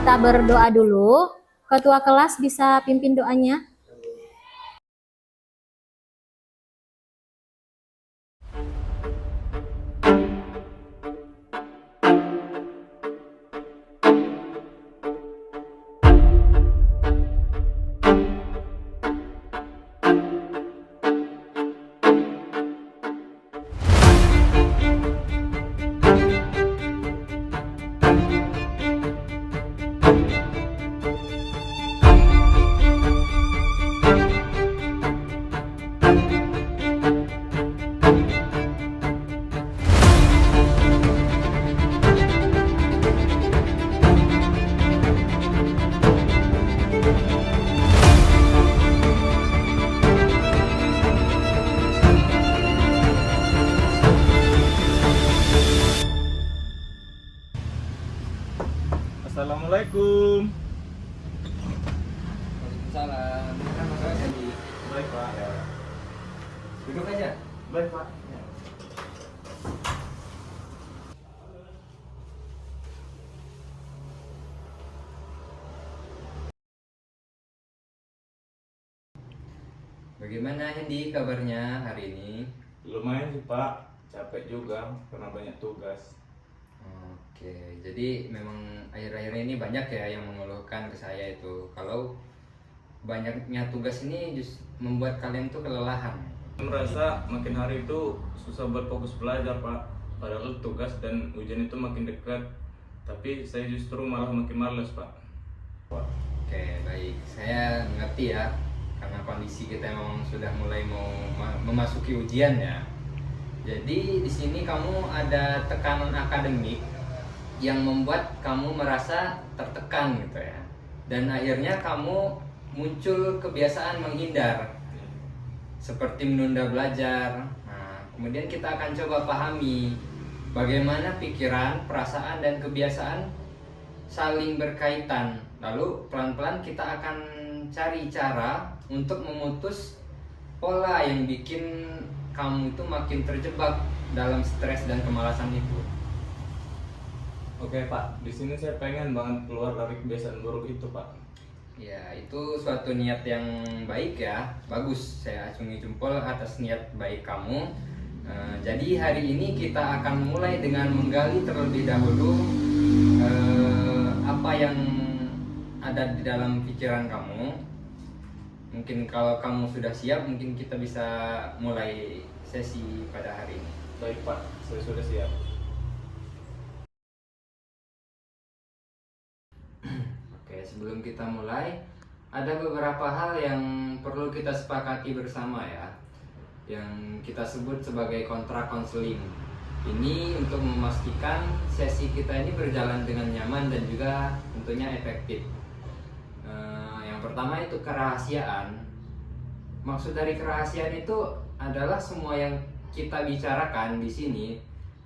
kita berdoa dulu. Ketua kelas bisa pimpin doanya. Assalamualaikum. Waalaikumsalam. Kan masalah jadi. Baik Pak. Ya. Duduk aja. Baik Pak. Ya. Bagaimana Hendy kabarnya hari ini? Lumayan sih Pak. Capek juga karena banyak tugas. Oke, jadi memang akhir-akhir ini banyak ya yang mengeluhkan ke saya itu kalau banyaknya tugas ini membuat kalian tuh kelelahan. Merasa makin hari itu susah buat fokus belajar Pak. Padahal tugas dan ujian itu makin dekat. Tapi saya justru malah makin malas Pak. Oke, baik. Saya mengerti ya, karena kondisi kita memang sudah mulai mau memasuki ujian ya. Jadi di sini kamu ada tekanan akademik yang membuat kamu merasa tertekan gitu ya. Dan akhirnya kamu muncul kebiasaan menghindar seperti menunda belajar. Nah, kemudian kita akan coba pahami bagaimana pikiran, perasaan dan kebiasaan saling berkaitan. Lalu pelan-pelan kita akan cari cara untuk memutus pola yang bikin kamu itu makin terjebak dalam stres dan kemalasan itu. Oke Pak, di sini saya pengen banget keluar dari kebiasaan buruk itu Pak. Ya, itu suatu niat yang baik ya. Bagus, saya acungi jempol atas niat baik kamu. Jadi hari ini kita akan mulai dengan menggali terlebih dahulu apa yang ada di dalam pikiran kamu. Mungkin kalau kamu sudah siap, mungkin kita bisa mulai sesi pada hari ini. Baik Pak, saya sudah siap. Oke, sebelum kita mulai, ada beberapa hal yang perlu kita sepakati bersama ya, yang kita sebut sebagai kontrak konseling. Ini untuk memastikan sesi kita ini berjalan dengan nyaman dan juga tentunya efektif. Yang pertama itu kerahasiaan. Maksud dari kerahasiaan itu adalah semua yang kita bicarakan di sini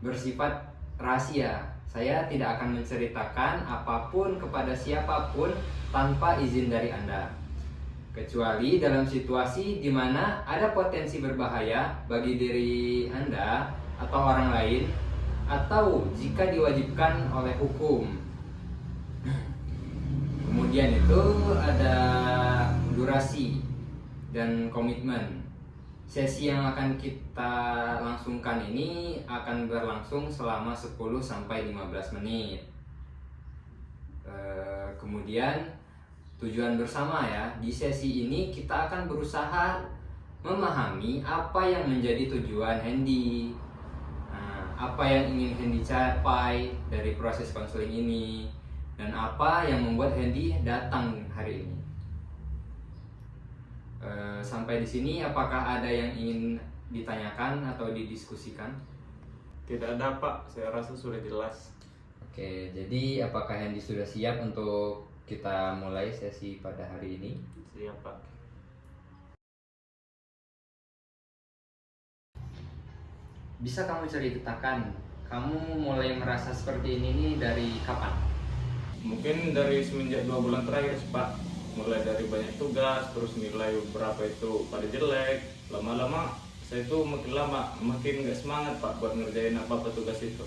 bersifat rahasia. Saya tidak akan menceritakan apapun kepada siapapun tanpa izin dari Anda. Kecuali dalam situasi di mana ada potensi berbahaya bagi diri Anda atau orang lain, atau jika diwajibkan oleh hukum. Kemudian itu ada durasi dan komitmen. Sesi yang akan kita langsungkan ini akan berlangsung selama 10-15 menit. Kemudian tujuan bersama ya, di sesi ini kita akan berusaha memahami apa yang menjadi tujuan Hendy, apa yang ingin Hendy capai dari proses konseling ini, dan apa yang membuat Hendy datang hari ini. Sampai di sini apakah ada yang ingin ditanyakan atau didiskusikan? Tidak ada Pak, saya rasa sudah jelas. Oke, jadi apakah Hendy sudah siap untuk kita mulai sesi pada hari ini? Siap Pak. Bisa kamu ceritakan, kamu mulai merasa seperti ini nih dari kapan? Mungkin dari semenjak 2 bulan terakhir Pak. Mulai dari banyak tugas, terus nilai beberapa itu pada jelek. Lama-lama saya itu makin lama makin gak semangat Pak buat ngerjain apa-apa tugas itu.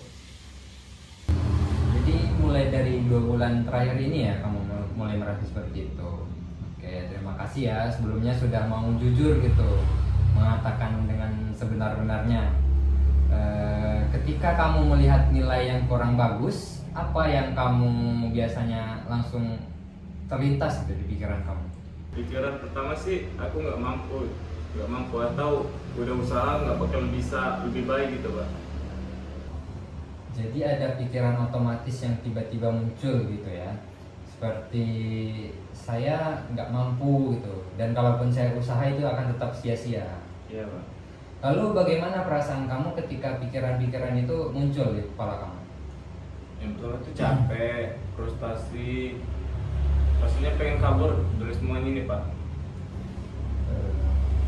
Jadi mulai mulai dari 2 bulan terakhir ini ya kamu mulai merasa seperti itu. Oke, terima kasih ya sebelumnya sudah mau jujur gitu, mengatakan dengan sebenar-benarnya. Ketika kamu melihat nilai yang kurang bagus, apa yang kamu biasanya langsung terlintas gitu di pikiran kamu? Pikiran pertama sih aku nggak mampu atau udah usaha nggak bakal bisa lebih baik gitu Pak. Jadi ada pikiran otomatis yang tiba-tiba muncul gitu ya, seperti saya nggak mampu gitu, dan kalaupun saya usaha itu akan tetap sia-sia. Iya Pak. Lalu bagaimana perasaan kamu ketika pikiran-pikiran itu muncul di kepala kamu? Yang pertama itu capek, frustasi, rasanya pengen kabur dari semuanya ini Pak.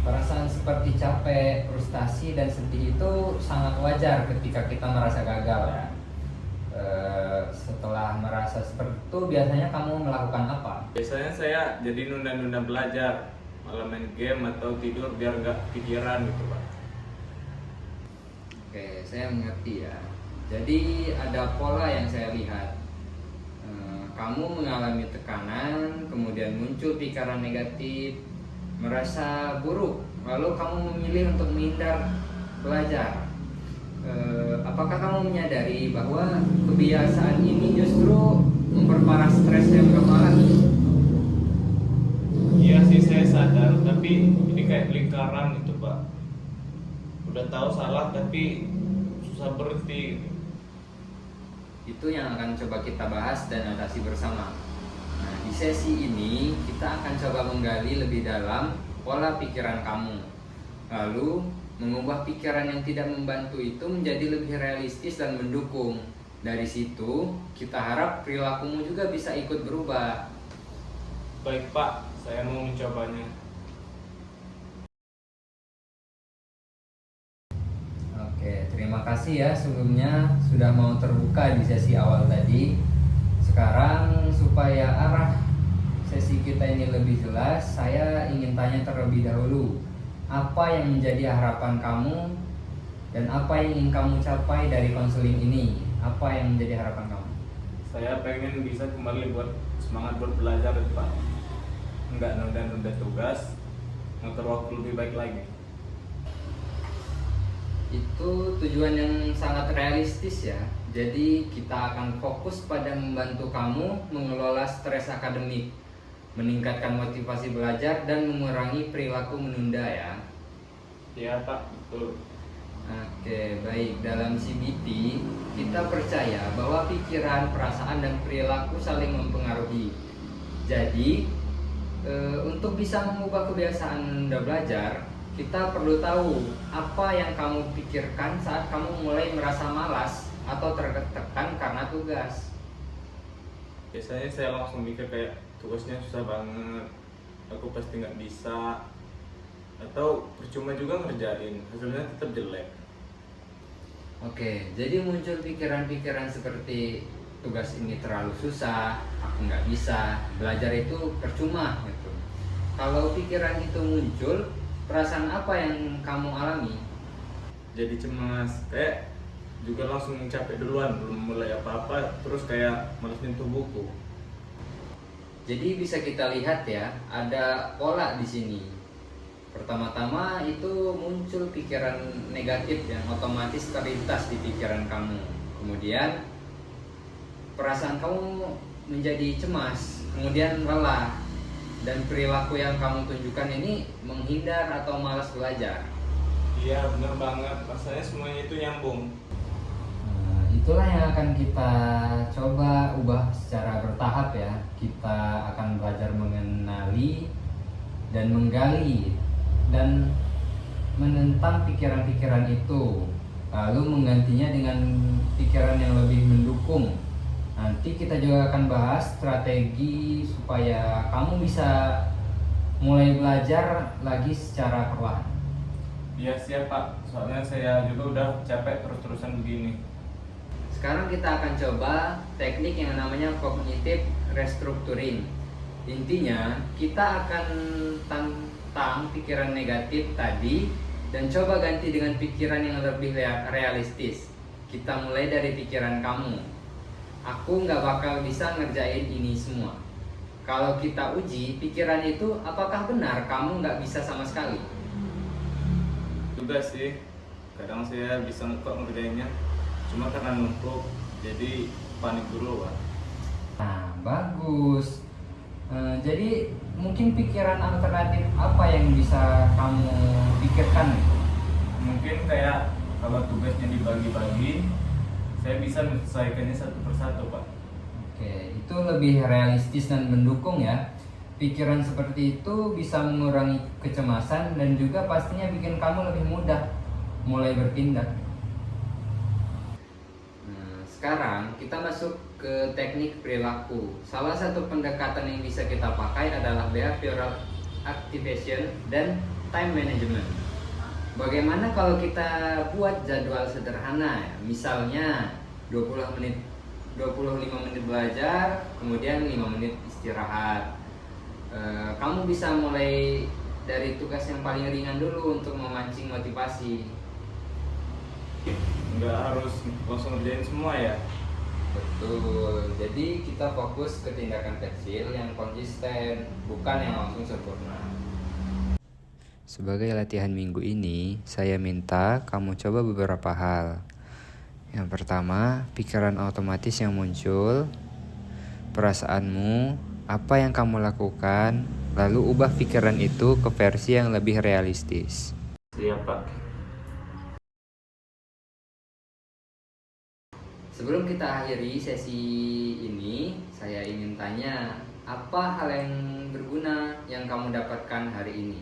Perasaan seperti capek, frustasi, dan sedih itu sangat wajar ketika kita merasa gagal ya. Setelah merasa seperti itu, biasanya kamu melakukan apa? Biasanya saya jadi nunda-nunda belajar, malah main game atau tidur biar nggak pikiran gitu Pak. Oke, saya mengerti ya. Jadi ada pola yang saya lihat. Kamu mengalami tekanan, kemudian muncul pikiran negatif, merasa buruk, lalu kamu memilih untuk menghindar belajar. Apakah kamu menyadari bahwa kebiasaan ini justru memperparah stres yang kamu alami? Iya sih saya sadar, tapi ini kayak lingkaran gitu Pak. Udah tahu salah tapi susah berhenti. Itu yang akan coba kita bahas dan atasi bersama. Nah, di sesi ini kita akan coba menggali lebih dalam pola pikiran kamu, lalu mengubah pikiran yang tidak membantu itu menjadi lebih realistis dan mendukung. Dari situ kita harap perilakumu juga bisa ikut berubah. Baik Pak, saya mau mencobanya. Oke, terima kasih ya sebelumnya sudah mau terbuka di sesi awal tadi. Sekarang supaya arah sesi kita ini lebih jelas, saya ingin tanya terlebih dahulu, apa yang menjadi harapan kamu dan apa yang ingin kamu capai dari konseling ini? Apa yang menjadi harapan kamu? Saya pengen bisa kembali buat semangat buat belajar Pak. Nggak nunda-nunda tugas, ngatur waktu lebih baik lagi. Itu tujuan yang sangat realistis ya. Jadi kita akan fokus pada membantu kamu mengelola stres akademik, meningkatkan motivasi belajar dan mengurangi perilaku menunda ya. Iya Pak, betul. Oke, baik. Dalam CBT kita percaya bahwa pikiran, perasaan dan perilaku saling mempengaruhi. Jadi untuk bisa mengubah kebiasaan menunda belajar, kita perlu tahu apa yang kamu pikirkan saat kamu mulai merasa malas atau tertekan karena tugas. Biasanya saya langsung mikir kayak tugasnya susah banget, aku pasti nggak bisa, atau percuma juga ngerjain, hasilnya tetap jelek. Oke, jadi muncul pikiran-pikiran seperti tugas ini terlalu susah, aku nggak bisa, belajar itu percuma gitu. Kalau pikiran itu muncul, perasaan apa yang kamu alami? Jadi cemas, kayak juga langsung capek duluan, belum mulai apa-apa, terus kayak malas nyentuh buku. Jadi bisa kita lihat ya, ada pola di sini. Pertama-tama itu muncul pikiran negatif yang otomatis terlintas di pikiran kamu. Kemudian perasaan kamu menjadi cemas, kemudian lelah, dan perilaku yang kamu tunjukkan ini menghindar atau malas belajar. Iya bener banget, rasanya semuanya itu nyambung. Itulah yang akan kita coba ubah secara bertahap ya. Kita akan belajar mengenali dan menggali dan menentang pikiran-pikiran itu, lalu menggantinya dengan pikiran yang lebih mendukung. Nanti kita juga akan bahas strategi supaya kamu bisa mulai belajar lagi secara perlahan. Iya siap Pak, soalnya saya juga udah capek terus-terusan begini. Sekarang kita akan coba teknik yang namanya cognitive restructuring. Intinya kita akan tantang pikiran negatif tadi dan coba ganti dengan pikiran yang lebih realistis. Kita mulai dari pikiran kamu. aku nggak bakal bisa ngerjain ini semua. Kalau kita uji pikiran itu, apakah benar kamu nggak bisa sama sekali? Juga sih, kadang saya bisa kok ngerjainnya, cuma karena numpuk, jadi panik dulu Pak. Nah, bagus. Jadi mungkin pikiran alternatif apa yang bisa kamu pikirkan? Mungkin kayak kalau tugasnya dibagi-bagi, saya bisa menyelesaikannya satu persatu Pak. Oke, itu lebih realistis dan mendukung ya. Pikiran seperti itu bisa mengurangi kecemasan dan juga pastinya bikin kamu lebih mudah mulai bertindak. Nah, sekarang kita masuk ke teknik perilaku. Salah satu pendekatan yang bisa kita pakai adalah behavioral activation dan time management. Bagaimana kalau kita buat jadwal sederhana ya? Misalnya 25 menit belajar, kemudian 5 menit istirahat. Kamu bisa mulai dari tugas yang paling ringan dulu untuk memancing motivasi. Nggak harus langsung ngerjain semua ya. Betul, jadi kita fokus ke tindakan kecil yang konsisten, bukan yang langsung sempurna. Sebagai latihan minggu ini, saya minta kamu coba beberapa hal. Yang pertama, pikiran otomatis yang muncul, perasaanmu, apa yang kamu lakukan, lalu ubah pikiran itu ke versi yang lebih realistis. Siap Pak. Sebelum kita akhiri sesi ini, saya ingin tanya, apa hal yang berguna yang kamu dapatkan hari ini?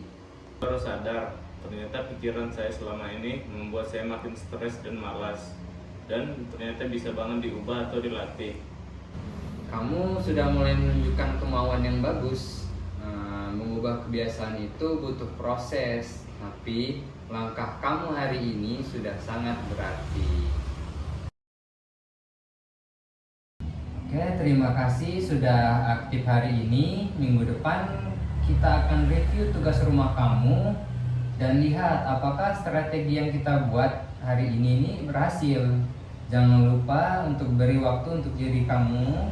Baru sadar, ternyata pikiran saya selama ini membuat saya makin stres dan malas. Dan ternyata bisa banget diubah atau dilatih. Kamu sudah mulai menunjukkan kemauan yang bagus. Mengubah kebiasaan itu butuh proses, tapi langkah kamu hari ini sudah sangat berarti. Oke, terima kasih sudah aktif hari ini. Minggu depan kita akan review tugas rumah kamu dan lihat apakah strategi yang kita buat hari ini berhasil. Jangan lupa untuk beri waktu untuk diri kamu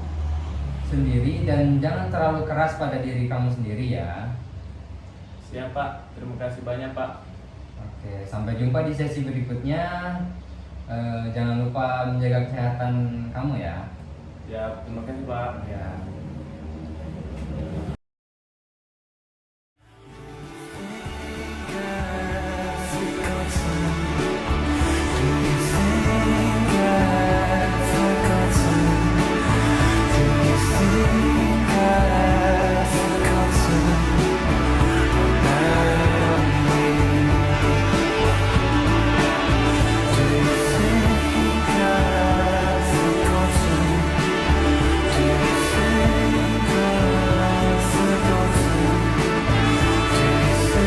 sendiri dan jangan terlalu keras pada diri kamu sendiri ya. Siap Pak, terima kasih banyak Pak. Oke, sampai jumpa di sesi berikutnya. Jangan lupa menjaga kesehatan kamu ya. Ya, terima kasih Pak. Ya.